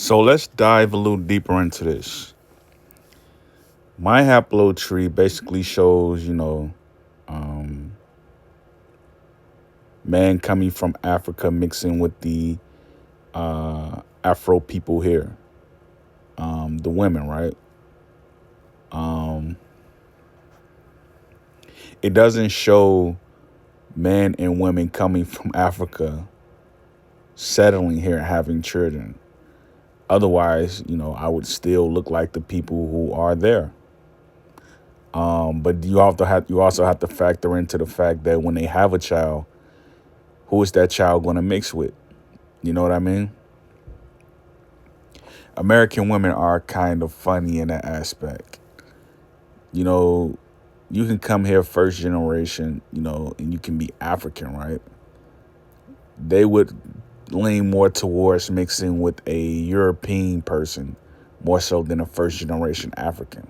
So let's dive a little deeper into this. My haplotree basically shows, um, man coming from Africa mixing with the Afro people here, the women, right? Um, it doesn't show men and women coming from Africa settling here and having children. Otherwise, I would still look like the people who are there. But you also have to factor into the fact that when they have a child, who is that child going to mix with? You know what I mean? American women are kind of funny in that aspect. You know, you can come here first generation, and you can be African, right? They would lean more towards mixing with a European person more so than a first generation African.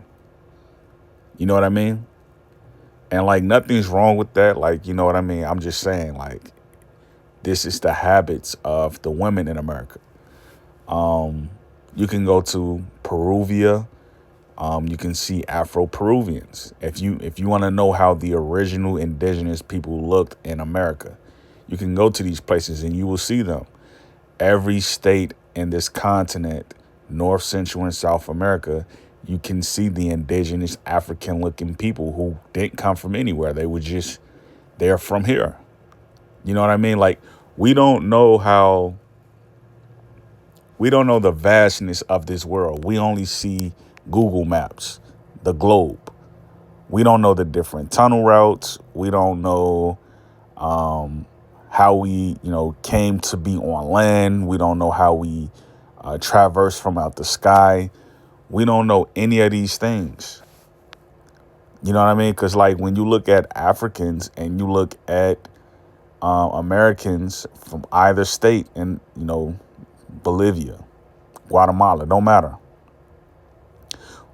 You know what I mean? And like nothing's wrong with that. Like, you know what I mean? I'm just saying, like, this is the habits of the women in America. Um, you can go to Peruvia. You can see Afro-Peruvians. If you want to know how the original indigenous people looked in America, you can go to these places and you will see them. Every state in this continent, North, Central, and South America, you can see the indigenous African-looking people who didn't come from anywhere. They're from here. You know what I mean? Like, we don't know how we don't know the vastness of this world. We only see Google Maps, the globe. We don't know the different tunnel routes. We don't know how we, came to be on land. We don't know how we traverse from out the sky. We don't know any of these things. You know what I mean? Because like when you look at Africans and you look at Americans from either state in, Bolivia, Guatemala, don't matter,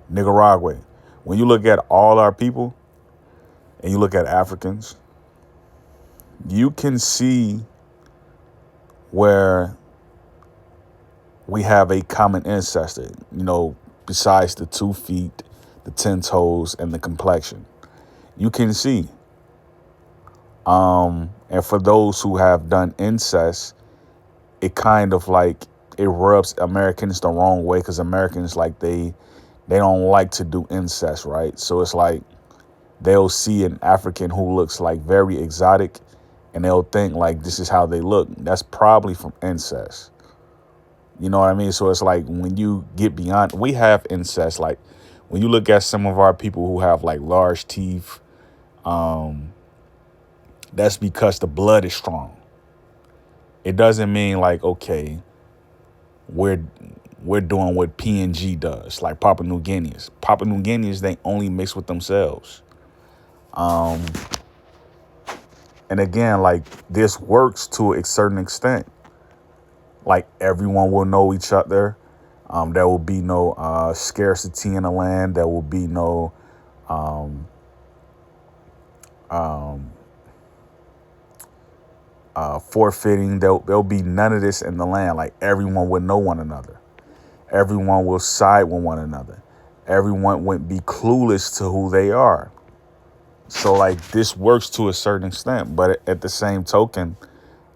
Nicaragua. When you look at all our people and you look at Africans, you can see where we have a common ancestor, besides the 2 feet, the 10 toes, and the complexion. You can see. And for those who have done incest, it kind of like it rubs Americans the wrong way because Americans like they don't like to do incest, right? So it's like they'll see an African who looks like very exotic and they'll think like this is how they look. That's probably from incest. You know what I mean? So it's like when you get beyond, we have incest. Like when you look at some of our people who have like large teeth, that's because the blood is strong. It doesn't mean like, okay, we're we're doing what PNG does, like Papua New Guineans. Papua New Guineans, they only mix with themselves. Um, and again, like this works to a certain extent. Like everyone will know each other. There will be no scarcity in the land. There will be no um, um, forfeiting. There'll be none of this in the land. Like everyone would know one another. Everyone will side with one another. Everyone wouldn't be clueless to who they are. So like this works to a certain extent, but at the same token,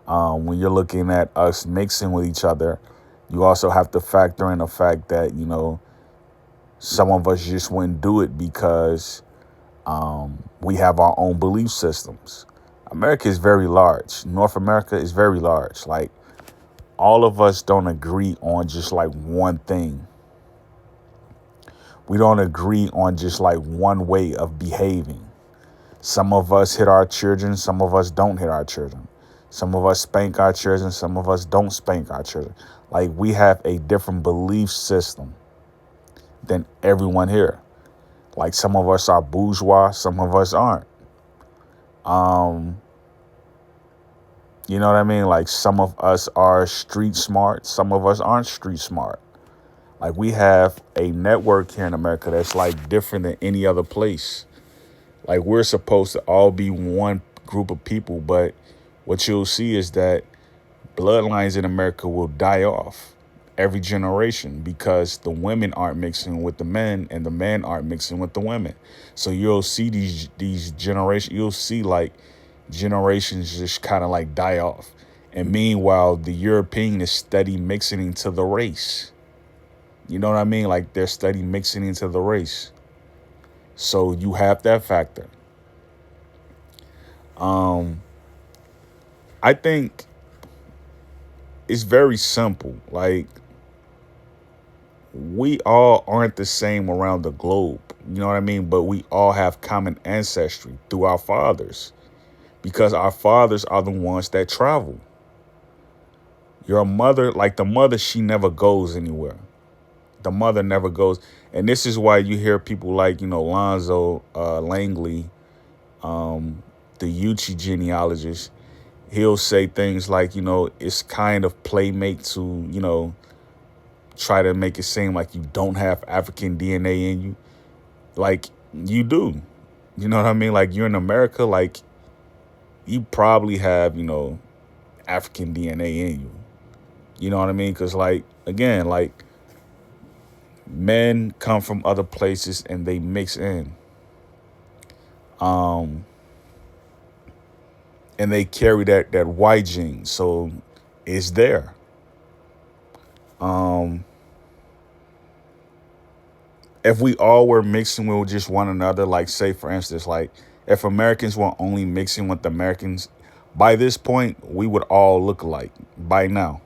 when you're looking at us mixing with each other, you also have to factor in the fact that some of us just wouldn't do it because we have our own belief systems. America is very large. North America is very large. Like all of us don't agree on just like one thing. We don't agree on just like one way of behaving. Some of us hit our children. Some of us don't hit our children. Some of us spank our children. Some of us don't spank our children. Like we have a different belief system than everyone here. Like some of us are bourgeois. Some of us aren't. Um, you know what I mean? Like some of us are street smart. Some of us aren't street smart. Like we have a network here in America that's like different than any other place. Like we're supposed to all be one group of people, but what you'll see is that bloodlines in America will die off. every generation because the women aren't mixing with the men and the men aren't mixing with the women. So you'll see these generations, you'll see like generations just kind of like die off. And meanwhile, the European is steady mixing into the race. You know what I mean? Like they're steady mixing into the race. So you have that factor. Um, I think it's very simple. Like we all aren't the same around the globe. You know what I mean? But we all have common ancestry through our fathers because our fathers are the ones that travel. Your mother, like the mother, she never goes anywhere. The mother never goes. And this is why you hear people like, Lonzo Langley, the Uchi genealogist. He'll say things like, it's kind of playmate to, try to make it seem like you don't have African DNA in you. Like you do. You know what I mean? Like you're in America, like you probably have, African DNA in you. You know what I mean? Because like, again, like men come from other places and they mix in. Um, and they carry that Y gene. So it's there. Um, if we all were mixing with just one another, like say for instance, like if Americans were only mixing with Americans, by this point we would all look alike. By now,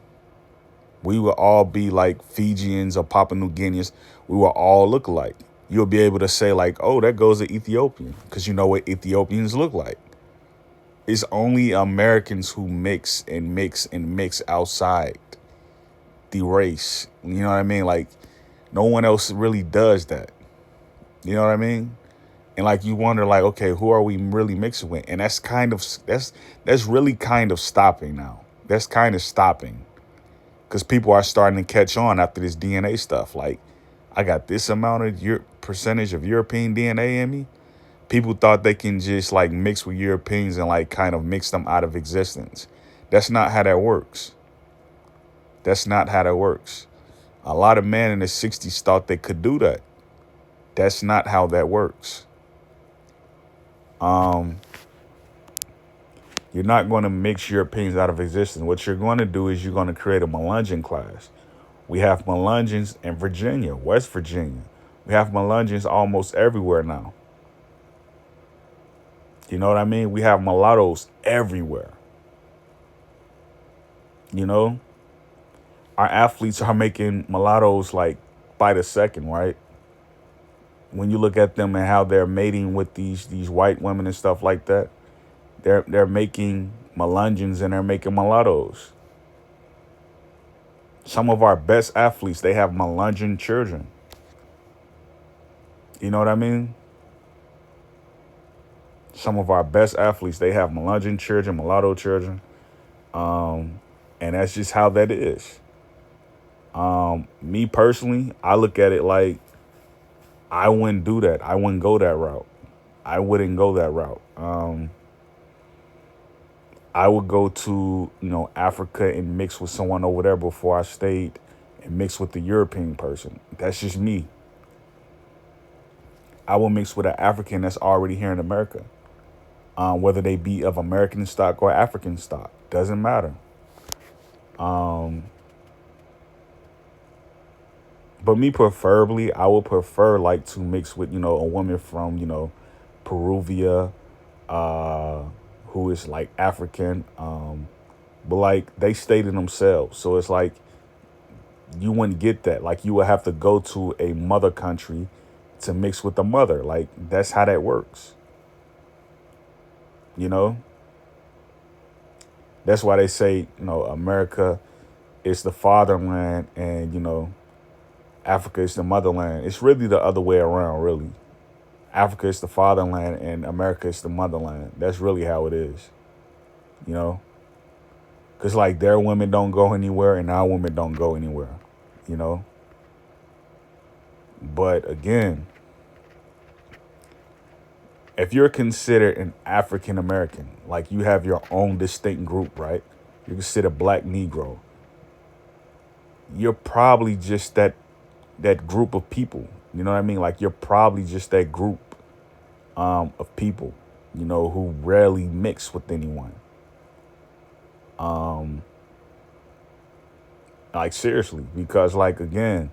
we would all be like Fijians or Papua New Guineans. We will all look alike. You'll be able to say like, oh, that goes to Ethiopian, because you know what Ethiopians look like. It's only Americans who mix and mix and mix outside the race. You know what I mean? Like no one else really does that. You know what I mean? And like you wonder, like, okay, who are we really mixing with? And that's really kind of stopping now. That's kind of stopping because people are starting to catch on after this DNA stuff. Like, I got this amount of percentage of European DNA in me. People thought they can just like mix with Europeans and like kind of mix them out of existence. That's not how that works. That's not how that works. A lot of men in the 60s thought they could do that. That's not how that works. Um, you're not going to mix Europeans out of existence. What you're going to do is you're going to create a Melungeon class. We have Melungeons in Virginia, West Virginia. We have Melungeons almost everywhere now. You know what I mean? We have mulattoes everywhere. You know? Our athletes are making mulattoes like by the second, right? When you look at them and how they're mating with these white women and stuff like that, they're making Melungeons and they're making mulattoes. Some of our best athletes, they have Melungeon children. You know what I mean? Some of our best athletes, they have Melungeon children, mulatto children. And that's just how that is. Me personally, I look at it like I wouldn't do that. I wouldn't go that route. I wouldn't go that route. I would go to, Africa and mix with someone over there before I stayed and mix with the European person. That's just me. I will mix with an African that's already here in America. Whether they be of American stock or African stock. Doesn't matter. But me preferably, I would prefer like to mix with, a woman from, Peruvia, who is like African. But like they stayed in themselves. So it's like you wouldn't get that. Like you would have to go to a mother country to mix with the mother. Like that's how that works. You know? That's why they say, America is the fatherland and, Africa is the motherland. It's really the other way around, really. Africa is the fatherland and America is the motherland. That's really how it is, you know? Because, like, their women don't go anywhere and our women don't go anywhere, you know? But, again, if you're considered an African American, like you have your own distinct group, right? You're considered Black Negro. you're probably just that group of people. You know what I mean? Like you're probably just that group of people, who rarely mix with anyone. Um, like seriously, because like again,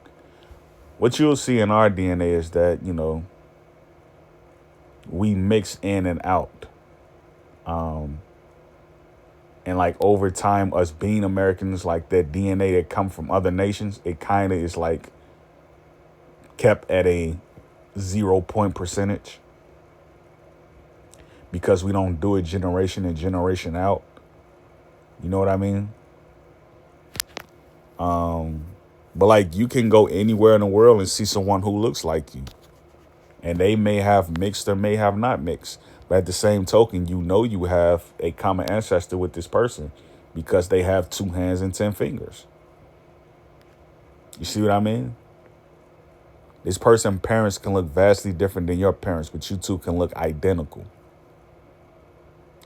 what you'll see in our DNA is that we mix in and out. Um, and like over time, us being Americans, like that DNA that come from other nations, it kind of is like kept at a 0 point percentage because we don't do it generation in generation out. You know what I mean? Um, but like you can go anywhere in the world and see someone who looks like you, and they may have mixed or may have not mixed. But at the same token, you have a common ancestor with this person because they have 2 hands and 10 fingers. You see what I mean? This person's parents can look vastly different than your parents, but you two can look identical,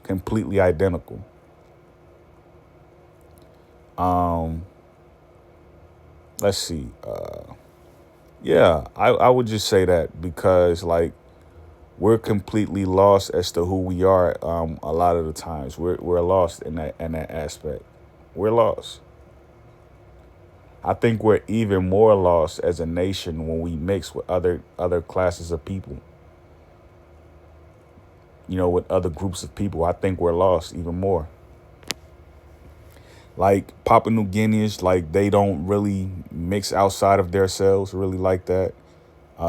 completely identical. Um, let's see. Yeah, I would just say that because like we're completely lost as to who we are. A lot of the times we're lost in that aspect. We're lost. I think we're even more lost as a nation when we mix with other classes of people. With other groups of people. I think we're lost even more. Like Papua New Guineans, like they don't really mix outside of themselves really like that.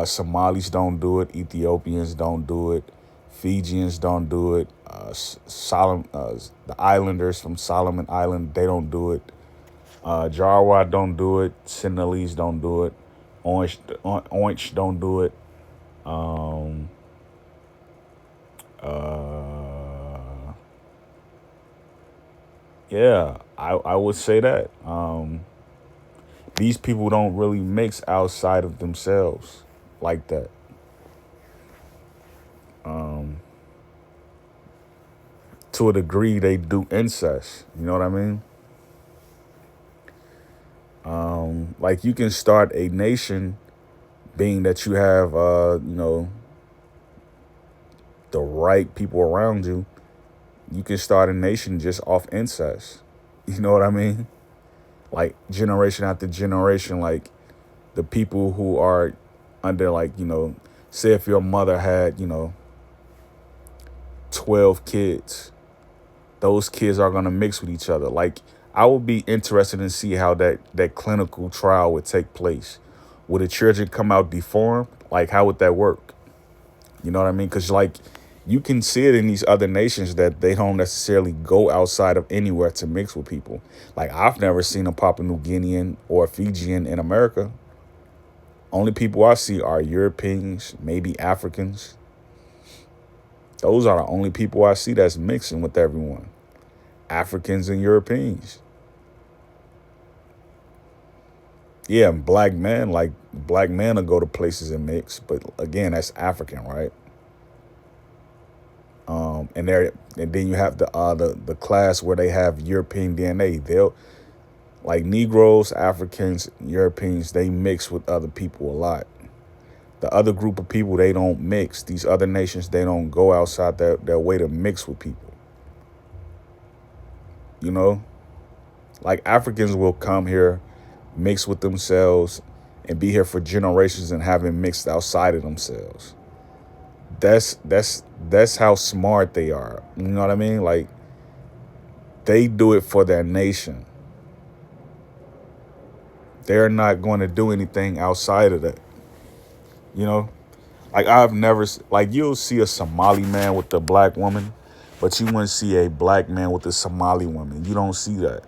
Somalis don't do it. Ethiopians don't do it. Fijians don't do it. The islanders from Solomon Island, they don't do it. Jarwa don't do it. Sinhalese don't do it. Orange don't do it. Um, uh, yeah, I would say that. These people don't really mix outside of themselves like that. Um, to a degree, they do incest. You know what I mean? Like you can start a nation being that you have, the right people around you. You can start a nation just off incest. You know what I mean? Like generation after generation, like the people who are under like, say if your mother had, 12 kids, those kids are going to mix with each other. Like I would be interested in see how that clinical trial would take place. Would the children come out deformed? Like how would that work? You know what I mean? Because like you can see it in these other nations that they don't necessarily go outside of anywhere to mix with people. Like I've never seen a Papua New Guinean or a Fijian in America. Only people I see are Europeans, maybe Africans. Those are the only people I see that's mixing with everyone. Africans and Europeans. Yeah, and black men will go to places and mix, but again, that's African, right? And then you have the class where they have European DNA. They'll like Negroes, Africans, Europeans. They mix with other people a lot. The other group of people, they don't mix. These other nations, they don't go outside their way to mix with people. You know, like Africans will come here, mix with themselves, and be here for generations and haven't mixed outside of themselves. That's how smart they are. You know what I mean? Like they do it for their nation. They're not going to do anything outside of that. You know, like like you'll see a Somali man with a black woman, but you wouldn't see a black man with a Somali woman. You don't see that.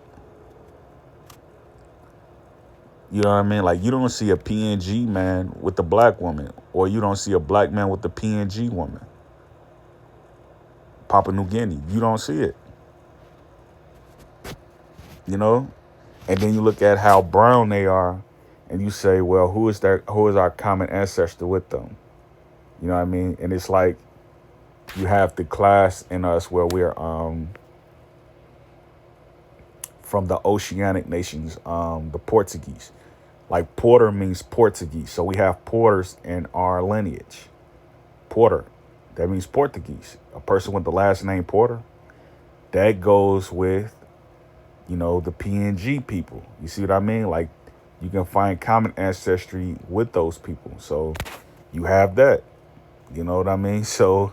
You know what I mean? Like you don't see a PNG man with a black woman, or you don't see a black man with a PNG woman. Papua New Guinea, you don't see it. You know, and then you look at how brown they are, and you say, well, who is our common ancestor with them? You know what I mean? And it's like you have the class in us where we're from the oceanic nations, the Portuguese. Like Porter means Portuguese. So we have Porters in our lineage. Porter, that means Portuguese. A person with the last name Porter, that goes with, the PNG people. You see what I mean? Like you can find common ancestry with those people. So you have that. You know what I mean? So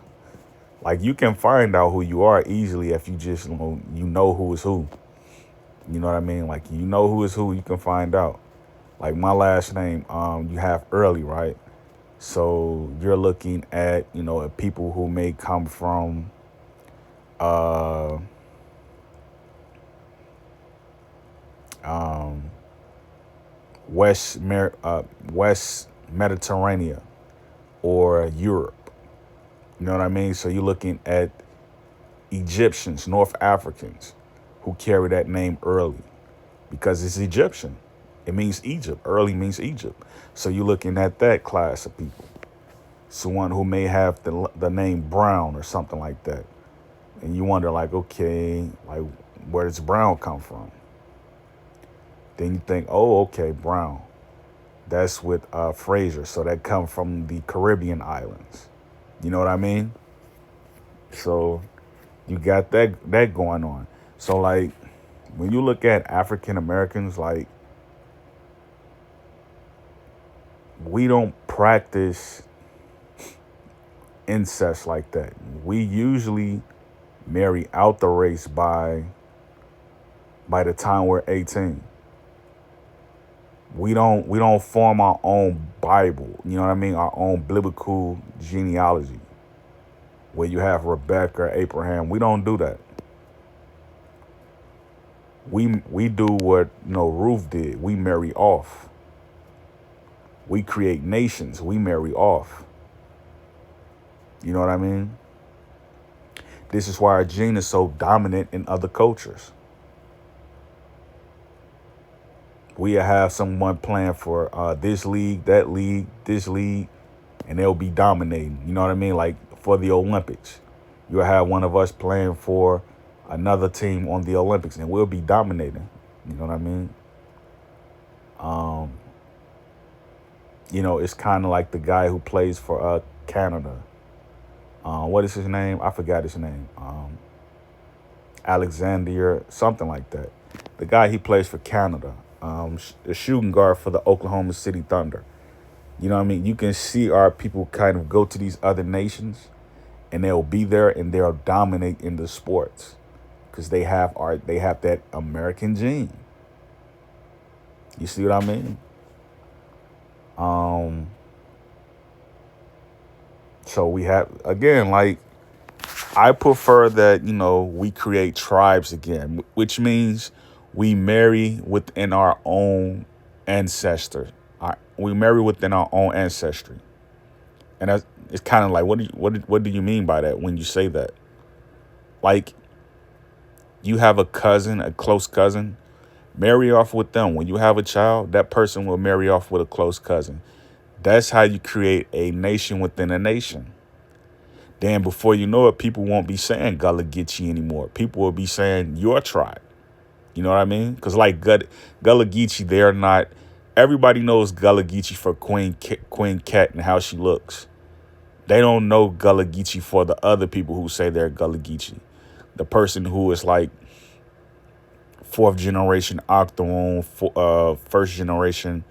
like you can find out who you are easily if you just you know who is who. You know what I mean? Like you know who is who, you can find out. Like my last name, you have early, right? So you're looking at, at people who may come from uh um West Mediterranean or Europe. You know what I mean? So you're looking at Egyptians, North Africans who carry that name early because it's Egyptian. It means Egypt. Early means Egypt. So you're looking at that class of people. Someone who may have the name Brown or something like that. And you wonder, like, okay, like, where does Brown come from? Then you think, oh, okay, Brown. That's with Fraser. So that come from the Caribbean islands. You know what I mean? So you got that going on. So like when you look at African Americans, like we don't practice incest like that. We usually marry out the race by the time we're 18. We don't form our own Bible, you know what I mean? Our own biblical genealogy where you have Rebecca, Abraham. We don't do that. We do what Ruth did. We marry off. We create nations. We marry off. You know what I mean? This is why our gene is so dominant in other cultures. We have someone playing for this league, that league, this league, and they'll be dominating. You know what I mean? Like for the Olympics, you'll have one of us playing for another team on the Olympics, and we'll be dominating. You know what I mean? It's kind of like the guy who plays for Canada. What is his name? I forgot his name. Alexander, something like that. The guy, he plays for Canada. The shooting guard for the Oklahoma City Thunder. You know what I mean? You can see our people kind of go to these other nations and they'll be there and they'll dominate in the sports because they have that American gene. You see what I mean? So we have, again, like, I prefer that, we create tribes again, which means we marry within our own ancestor. We marry within our own ancestry. And it's kind of like, what do you mean by that when you say that? Like, you have a cousin, a close cousin, marry off with them. When you have a child, that person will marry off with a close cousin. That's how you create a nation within a nation. Then before you know it, people won't be saying Gullah Geechee anymore. People will be saying your tribe. You know what I mean? Because like Gullah Geechee, they're not. Everybody knows Gullah Geechee for Queen Cat and how she looks. They don't know Gullah Geechee for the other people who say they're Gullah Geechee. The person who is like fourth generation Octoroon, first generation,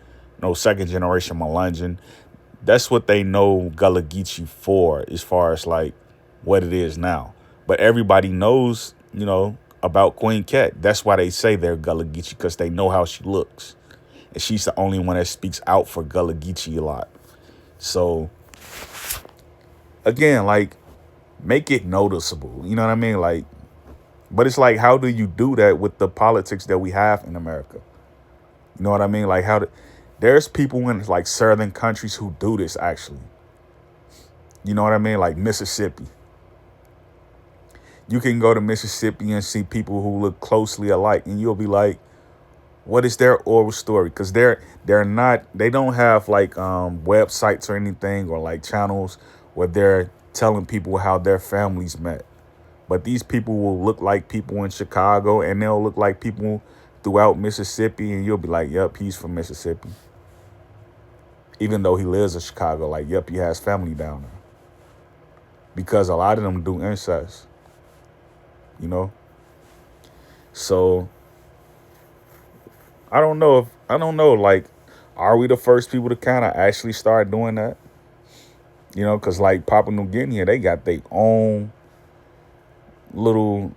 second generation Melungeon. That's what they know Gullah Geechee for, as far as like what it is now. But everybody knows, about Queen Cat. That's why they say they're Gullah Geechee, because they know how she looks. And she's the only one that speaks out for Gullah Geechee a lot. So, again, like, make it noticeable. You know what I mean? Like, but it's like, how do you do that with the politics that we have in America? You know what I mean? Like, there's people in like southern countries who do this actually. You know what I mean? Like Mississippi. You can go to Mississippi and see people who look closely alike, and you'll be like, what is their oral story? Because they don't have like websites or anything, or like channels where they're telling people how their families met. But these people will look like people in Chicago, and they'll look like people throughout Mississippi, and you'll be like, yep, he's from Mississippi. Even though he lives in Chicago, like, yep, he has family down there. Because a lot of them do incest, you know? So I don't know, like, are we the first people to kind of actually start doing that? You know, because like Papua New Guinea, they got their own little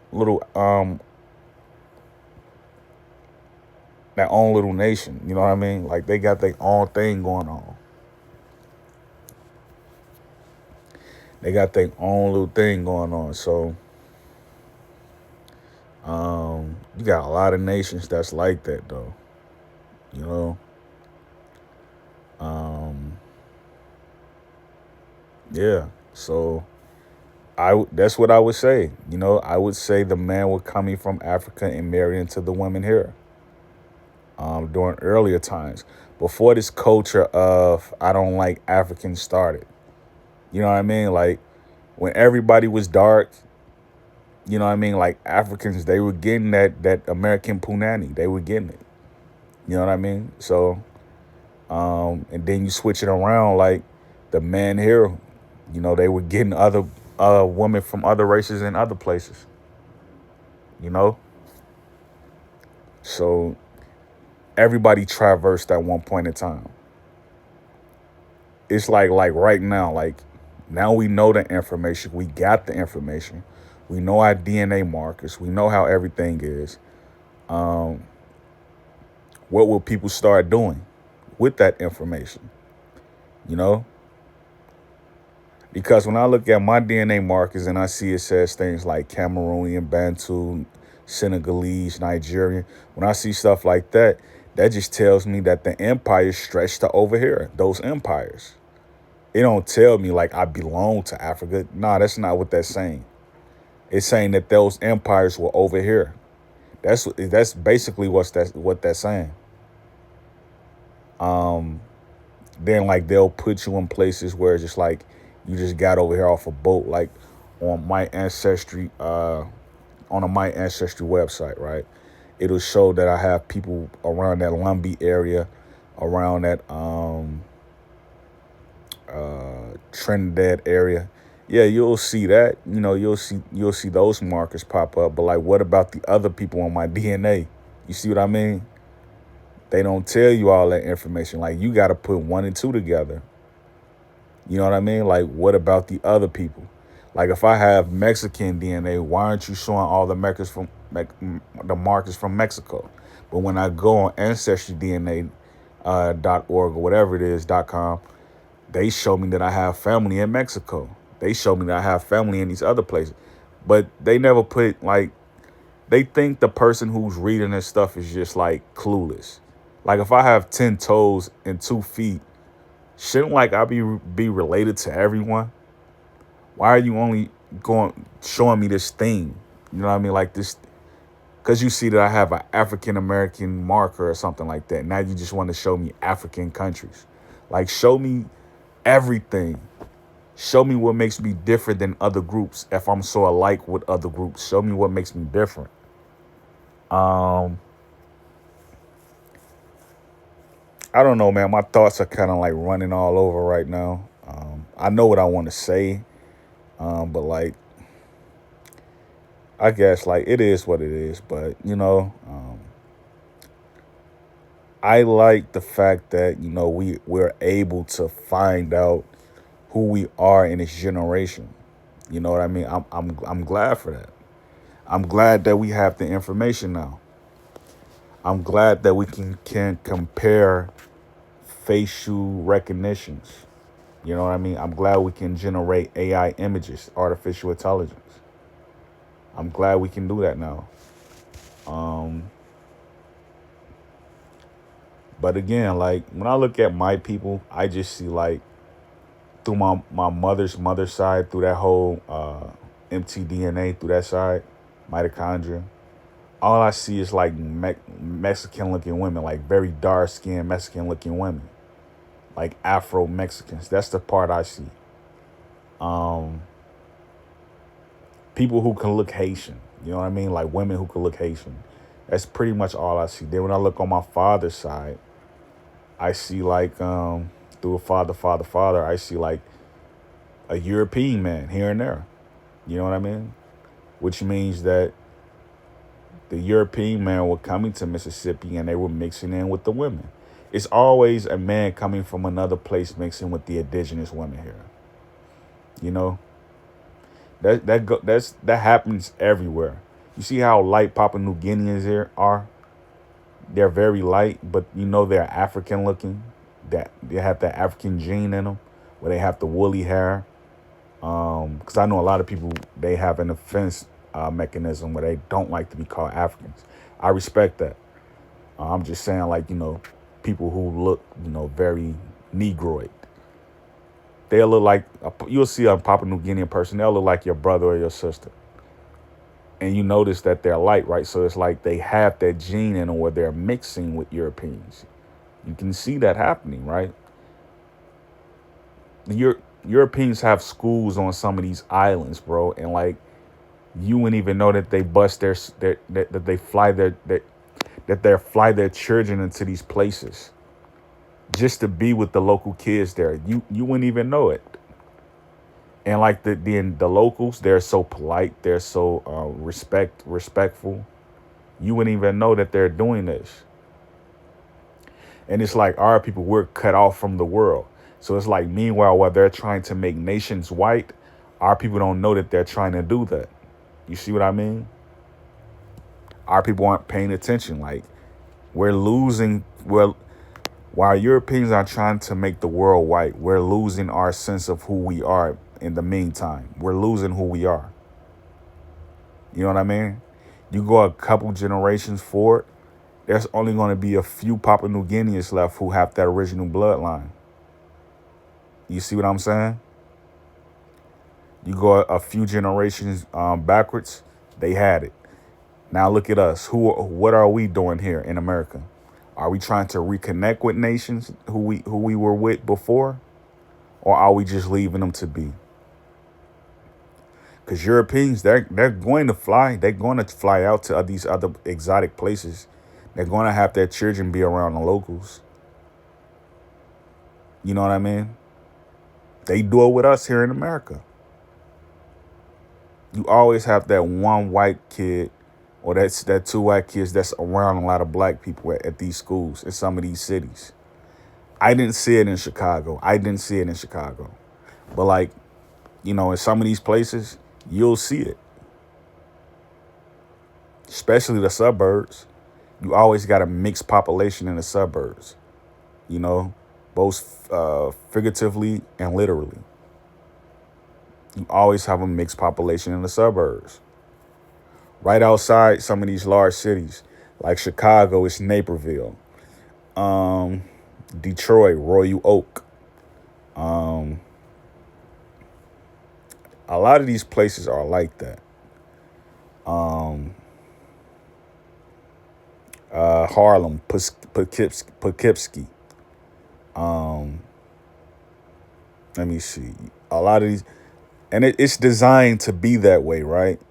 their own little nation. You know what I mean? Like they got their own thing going on. They got their own little thing going on. So you got a lot of nations that's like that though. You know? Yeah. So that's what I would say. You know, I would say the man was coming from Africa and married into the women here. During earlier times, before this culture of I don't like Africans started. You know what I mean? Like when everybody was dark, you know what I mean? Like Africans, they were getting that American punani. They were getting it. You know what I mean? So, and then you switch it around, like the men here, you know, they were getting other women from other races in other places. You know, so everybody traversed at one point in time. It's like right now, like now we know the information. We got the information. We know our DNA markers. We know how everything is. What will people start doing with that information? You know? Because when I look at my DNA markers and I see it says things like Cameroonian, Bantu, Senegalese, Nigerian, when I see stuff like that, that just tells me that the empire stretched to over here, those empires. It don't tell me like I belong to Africa. Nah, that's not what that's saying. It's saying that those empires were over here. That's basically what that's saying. Then like they'll put you in places where it's just like you just got over here off a boat, like on my ancestry, on a my ancestry website, right? It'll show that I have people around that Lumbee area, around that Trinidad area. Yeah, you'll see that. You know, you'll see those markers pop up. But like, what about the other people on my DNA? You see what I mean? They don't tell you all that information. Like, you got to put one and two together. You know what I mean? Like, what about the other people? Like, if I have Mexican DNA, why aren't you showing all the the markers from Mexico? But when I go on ancestry.dna, .org or whatever it is .com, they show me that I have family in Mexico. They show me that I have family in these other places. But they never put, like, they think the person who's reading this stuff is just, like, clueless. Like, if I have 10 toes and 2 feet, shouldn't, like, I be related to everyone? Why are you only showing me this thing? You know what I mean? Like this, because you see that I have an African-American marker or something like that. Now you just want to show me African countries. Like, show me everything. Show me what makes me different than other groups. If I'm so alike with other groups, show me what makes me different. I don't know, man. My thoughts are kind of like running all over right now. I know what I want to say, but like, I guess like it is what it is. But you know, I like the fact that you know we're able to find out who we are in this generation. You know what I mean? I'm glad for that. I'm glad that we have the information now. I'm glad that we can compare facial recognitions. You know what I mean? I'm glad we can generate AI images, artificial intelligence. I'm glad we can do that now. But again, like when I look at my people, I just see like through my mother's side, through that whole mtDNA, through that side, mitochondria. All I see is like Mexican looking women, like very dark skinned Mexican looking women, like Afro Mexicans. That's the part I see. People who can look Haitian. You know what I mean? Like women who can look Haitian. That's pretty much all I see. Then when I look on my father's side, I see like through a father, I see like a European man here and there. You know what I mean? Which means that the European men were coming to Mississippi and they were mixing in with the women. It's always a man coming from another place mixing with the indigenous women here. You know, that happens everywhere. You see how light Papua New Guineans here are? They're very light, but you know they're African looking. That they have that African gene in them, where they have the woolly hair. Because I know a lot of people, they have an offense mechanism where they don't like to be called Africans. I respect that. I'm just saying, like, people who look, very Negroid. They'll look like, you'll see a Papua New Guinean person, they'll look like your brother or your sister. And you notice that they're light, right? So it's like they have that gene in them where they're mixing with Europeans. You can see that happening, right? Europeans have schools on some of these islands, bro, and like you wouldn't even know that they bust that they fly that they fly their children into these places just to be with the local kids there. You wouldn't even know it. And like the locals, they're so polite, they're so respectful. You wouldn't even know that they're doing this. And it's like our people, we're cut off from the world. So it's like, meanwhile, while they're trying to make nations white, our people don't know that they're trying to do that. You see what I mean? Our people aren't paying attention. Like, we're losing. Well, while Europeans are trying to make the world white, we're losing our sense of who we are in the meantime. We're losing who we are. You know what I mean? You go a couple generations forward, there's only going to be a few Papua New Guineans left who have that original bloodline. You see what I'm saying? You go a few generations backwards, they had it. Now look at us. What are we doing here in America? Are we trying to reconnect with nations who we were with before, or are we just leaving them to be? Because Europeans, they're going to fly. They're going to fly out to these other exotic places. They're going to have their children be around the locals. You know what I mean? They do it with us here in America. You always have that one white kid, or that two white kids that's around a lot of black people at these schools in some of these cities. I didn't see it in Chicago. But like, in some of these places, you'll see it. Especially the suburbs. You always got a mixed population in the suburbs. Both figuratively and literally. You always have a mixed population in the suburbs. Right outside some of these large cities, like Chicago, it's Naperville. Detroit, Royal Oak. A lot of these places are like that. Harlem, Poughkeepsie. Let me see. A lot of these, and it's designed to be that way, right?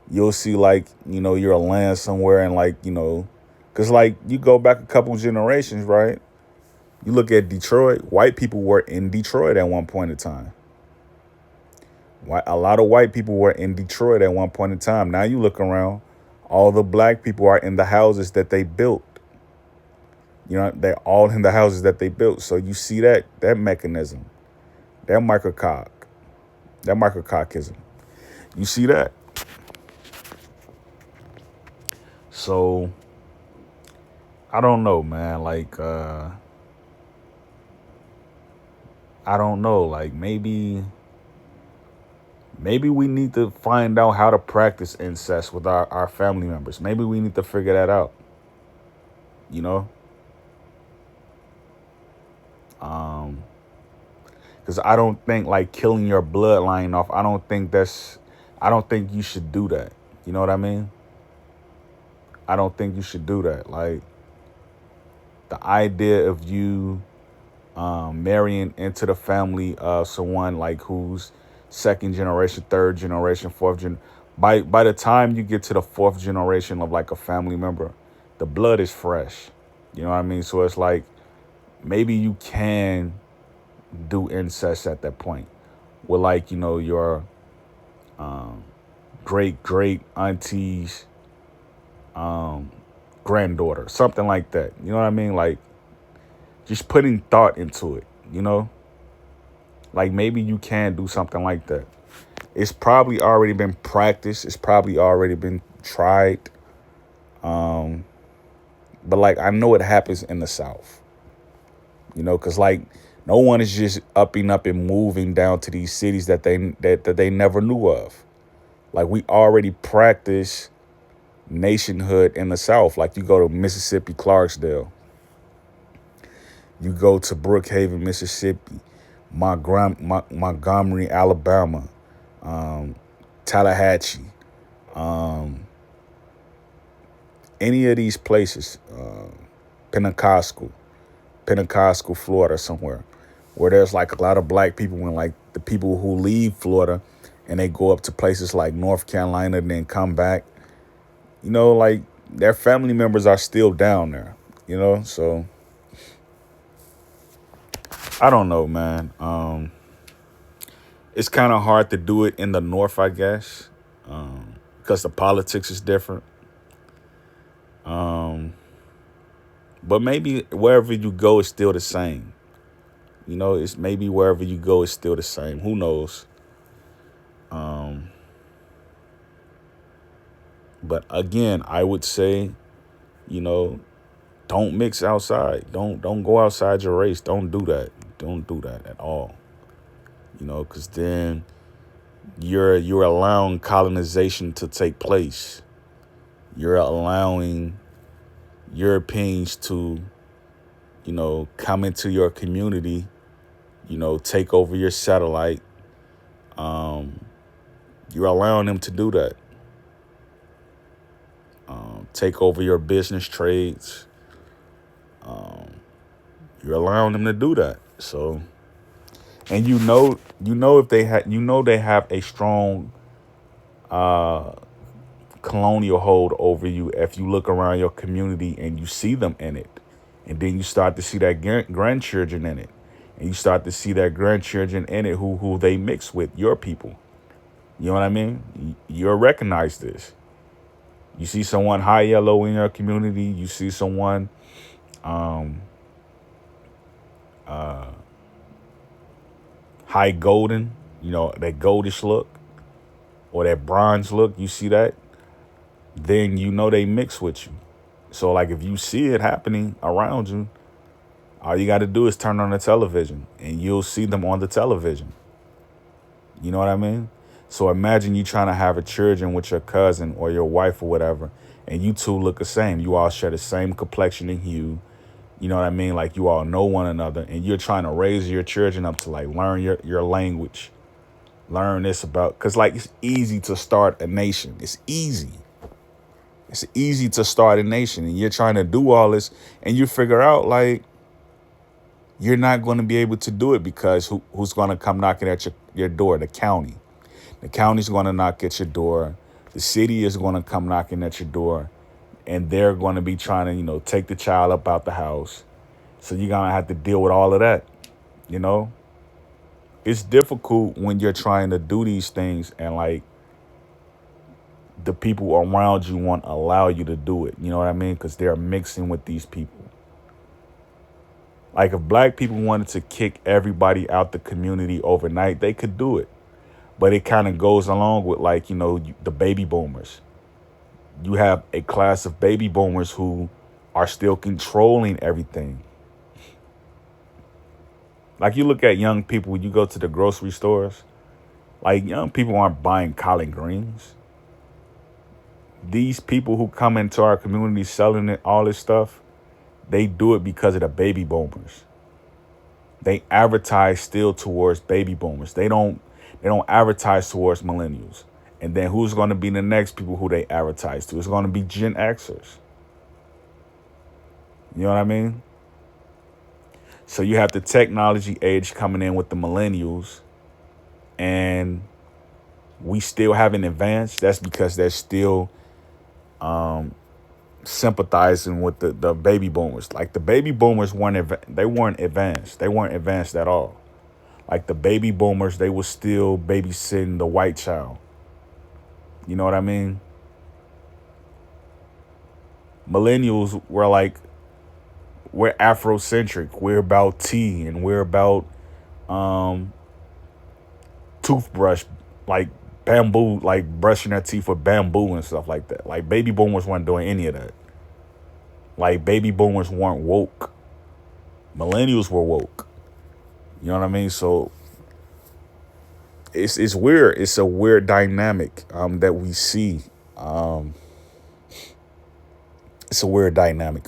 You'll see, like, you're a land somewhere, and like, because like you go back a couple generations, right? You look at Detroit. White people were in Detroit at one point in time. A lot of white people were in Detroit at one point in time. Now you look around, all the black people are in the houses that they built. They're all in the houses that they built. So you see that mechanism, that microcockism. You see that. So I don't know, man. Like, I don't know. Like, maybe we need to find out how to practice incest with our family members. Maybe we need to figure that out. Because I don't think, like, killing your bloodline off, I don't think you should do that. You know what I mean? I don't think you should do that. Like, the idea of you marrying into the family of someone like who's second generation, third generation, fourth generation, By the time you get to the fourth generation of like a family member, the blood is fresh. You know what I mean? So it's like maybe you can do incest at that point with like, your great auntie's granddaughter, something like that. You know what I mean? Like just putting thought into it, you know? Like maybe you can do something like that. It's probably already been practiced. It's probably already been tried. But like I know it happens in the South, because like no one is just upping up and moving down to these cities that they never knew of. Like we already practice nationhood in the South. Like you go to Mississippi, Clarksdale, you go to Brookhaven, Mississippi, Montgomery, Alabama, Tallahatchie, any of these places, Pentecostal, Florida, somewhere where there's like a lot of black people and like the people who leave Florida and they go up to places like North Carolina and then come back, like their family members are still down there, so I don't know, man. It's kind of hard to do it in the North, I guess, because the politics is different. But maybe wherever you go is still the same. It's maybe wherever you go is still the same. Who knows? But again, I would say, don't mix outside. Don't go outside your race. Don't do that. Don't do that at all. Because then you're allowing colonization to take place. You're allowing Europeans to, come into your community, take over your satellite. You're allowing them to do that. Take over your business trades. You're allowing them to do that. So, and if they have a strong colonial hold over you if you look around your community and you see them in it. And then you start to see that grandchildren in it. And you start to see that grandchildren in it who they mix with, your people. You know what I mean? You'll recognize this. You see someone high yellow in your community. You see someone high golden, that goldish look or that bronze look. You see that? Then they mix with you. So like if you see it happening around you, all you got to do is turn on the television and you'll see them on the television. You know what I mean? So imagine you trying to have a children with your cousin or your wife or whatever, and you two look the same. You all share the same complexion and hue. You know what I mean? Like you all know one another, and you're trying to raise your children up to like learn your language, learn this about, because like it's easy to start a nation. It's easy. It's easy to start a nation, and you're trying to do all this, and you figure out like you're not going to be able to do it because who's going to come knocking at your door? The county. The county's going to knock at your door. The city is going to come knocking at your door, and they're going to be trying to, take the child up out the house. So you're going to have to deal with all of that, It's difficult when you're trying to do these things and like the people around you won't allow you to do it. You know what I mean? Because they're mixing with these people. Like if black people wanted to kick everybody out the community overnight, they could do it. But it kind of goes along with like, the baby boomers. You have a class of baby boomers who are still controlling everything. Like you look at young people when you go to the grocery stores, like young people aren't buying collard greens. These people who come into our community selling it, all this stuff, they do it because of the baby boomers. They advertise still towards baby boomers. They don't advertise towards millennials. And then who's going to be the next people who they advertise to? It's going to be Gen Xers. You know what I mean? So you have the technology age coming in with the millennials, and we still haven't advanced, that's because they're still sympathizing with the baby boomers. Like the baby boomers they weren't advanced. They weren't advanced at all. Like the baby boomers, they were still babysitting the white child. You know what I mean? Millennials were like, we're Afrocentric. We're about tea and we're about um, toothbrush, like bamboo, like brushing their teeth with bamboo and stuff like that. Like baby boomers weren't doing any of that. Like baby boomers weren't woke. Millennials were woke. You know what I mean? So it's weird. It's a weird dynamic that we see. Um, it's a weird dynamic.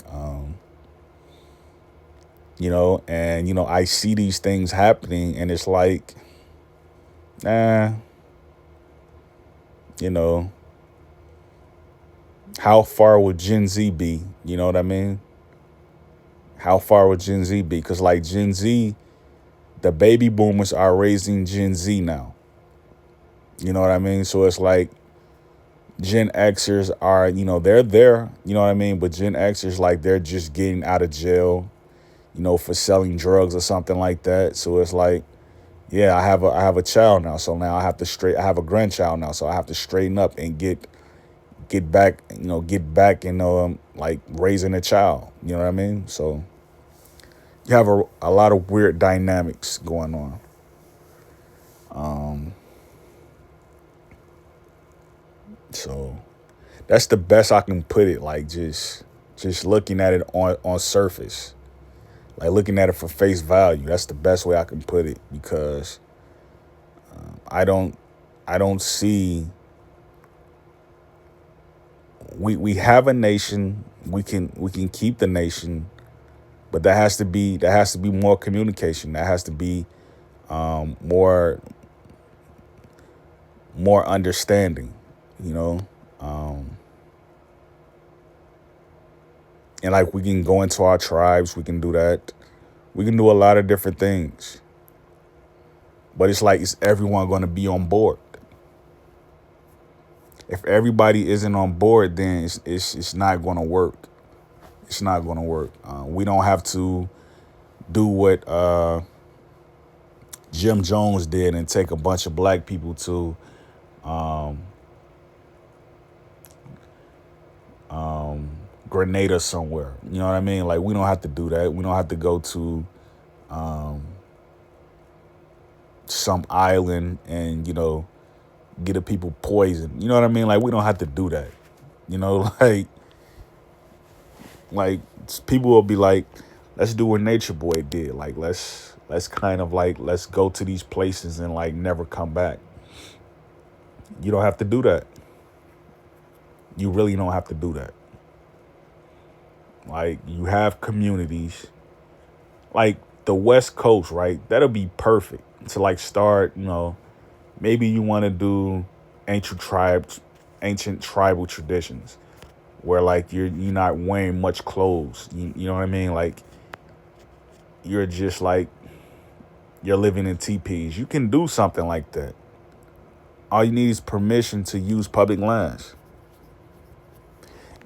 And I see these things happening, and it's like, nah, you know, how far would Gen Z be? You know what I mean? How far would Gen Z be? Because like Gen Z, the baby boomers are raising Gen Z now. You know what I mean? So it's like Gen Xers are, they're there, you know what I mean? But Gen Xers, like, they're just getting out of jail, for selling drugs or something like that. So it's like, yeah, I have a child now. So now I have a grandchild now. So I have to straighten up and get back, get back and, like raising a child. You know what I mean? So you have a lot of weird dynamics going on. So that's the best I can put it. Like just looking at it on surface, like looking at it for face value. That's the best way I can put it, because I don't see, we have a nation. We can keep the nation, but there has to be more communication. There has to be more understanding. You know. And like we can go into our tribes, we can do that. We can do a lot of different things. But it's like, is everyone going to be on board? If everybody isn't on board, then it's not going to work. It's not going to work. We don't have to do what Jim Jones did and take a bunch of black people to Grenada somewhere. You know what I mean? Like, we don't have to do that. We don't have to go to some island and, get the people poisoned. You know what I mean? Like, we don't have to do that. Like people will be like, let's do what Nature Boy did. Like, let's kind of like, let's go to these places and like never come back. You don't have to do that. You really don't have to do that. Like, you have communities like the West Coast, right? That'll be perfect to like start, maybe you want to do ancient tribal traditions where like you're not wearing much clothes. You know what I mean? Like, you're just like, you're living in teepees. You can do something like that. All you need is permission to use public lands.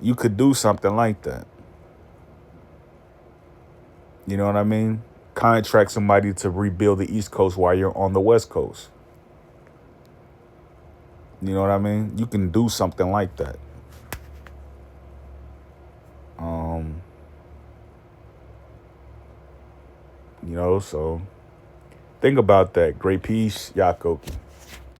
You could do something like that. You know what I mean? Contract somebody to rebuild the East Coast while you're on the West Coast. You know what I mean? You can do something like that. So think about that. Great peace, Yakoki.